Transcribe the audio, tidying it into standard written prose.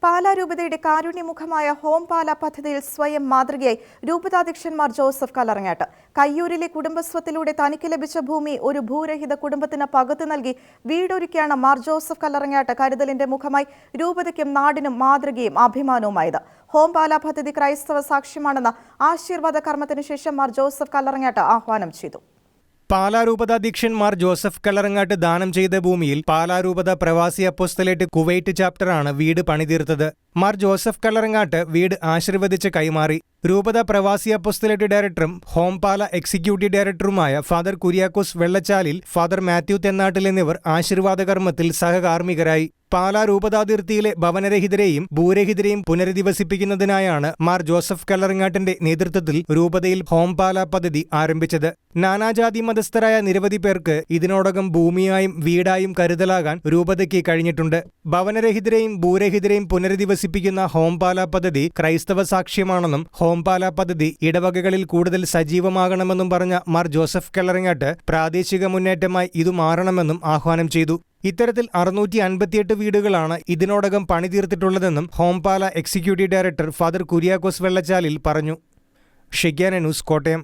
പാലാ രൂപതയുടെ കാരുണ്യമുഖമായ ഹോം പാല പദ്ധതിയിൽ സ്വയം മാതൃകയായി രൂപതാധ്യക്ഷന്മാർ ജോസഫ് കല്ലറങ്ങാട്ട്. കയ്യൂരിലെ കുടുംബസ്വത്തിലൂടെ തനിക്ക് ലഭിച്ച ഭൂമി ഒരു ഭൂരഹിത കുടുംബത്തിന് പകുത്തു നൽകി വീടൊരുക്കിയാണ് മാർ ജോസഫ് കല്ലറങ്ങാട്ട് കരുതലിന്റെ മുഖമായി രൂപതയ്ക്കും നാടിനും മാതൃകയും അഭിമാനവുമായത്. ഹോം പാല പദ്ധതി ക്രൈസ്തവ സാക്ഷ്യമാണെന്ന ആശീർവാദ കർമ്മത്തിനു ശേഷം മാർ ജോസഫ് കല്ലറങ്ങാട്ട് ആഹ്വാനം ചെയ്തു. പാലാ രൂപതാധ്യക്ഷൻ മാർ ജോസഫ് കല്ലറങ്ങാട്ട് ദാനം ചെയ്ത ഭൂമിയിൽ പാലാ രൂപത പ്രവാസി അപ്പോസ്തലേറ്റ് കുവൈറ്റ് ചാപ്റ്ററാണ് വീട് പണിതീർത്തത്. മാർ ജോസഫ് കല്ലറങ്ങാട്ട് വീട് ആശീർവദിച്ച് കൈമാറി. രൂപത പ്രവാസി അപ്പോസ്തലേറ്റ് ഡയറക്ടറും ഹോം പാല എക്സിക്യൂട്ടീവ് ഡയറക്ടറുമായ ഫാദർ കുര്യാക്കോസ് വെള്ളച്ചാലിൽ, ഫാദർ മാത്യു തെന്നാട്ടിൽ എന്നിവർ ആശീർവാദ കർമ്മത്തിൽ സഹകാർമ്മികരായി. പാലാ രൂപതാതിർത്തിയിലെ ഭവനരഹിതരെയും ഭൂരഹിതരെയും പുനരധിവസിപ്പിക്കുന്നതിനായാണ് മാർ ജോസഫ് കല്ലറങ്ങാട്ടിന്റെ നേതൃത്വത്തിൽ രൂപതയിൽ ഹോം പാല പദ്ധതി ആരംഭിച്ചത്. നാനാജാതി മതസ്ഥരായ നിരവധി പേർക്ക് ഇതിനോടകം ഭൂമിയായും വീടായും കരുതലാകാൻ രൂപതയ്ക്ക് കഴിഞ്ഞിട്ടുണ്ട്. ഭവനരഹിതരെയും ഭൂരഹിതരെയും പുനരധിവസിപ്പിക്കുന്ന ഹോം പാല പദ്ധതി ക്രൈസ്തവ സാക്ഷ്യമാണെന്നും ഹോം പാല പദ്ധതി ഇടവകകളിൽ കൂടുതൽ സജീവമാകണമെന്നും പറഞ്ഞ മാർ ജോസഫ് കല്ലറങ്ങാട്ട് പ്രാദേശിക മുന്നേറ്റമായി ഇതു മാറണമെന്നും ആഹ്വാനം ചെയ്തു. ഇത്തരത്തിൽ 658 വീടുകളാണ് ഇതിനോടകം പണിതീർത്തിട്ടുള്ളതെന്നും ഹോം പാല എക്സിക്യൂട്ടീവ് ഡയറക്ടർ ഫാദർ കുര്യാക്കോസ് വെള്ളച്ചാലിൽ പറഞ്ഞു. ഷിഗ്യാന ന്യൂസ്, കോട്ടയം.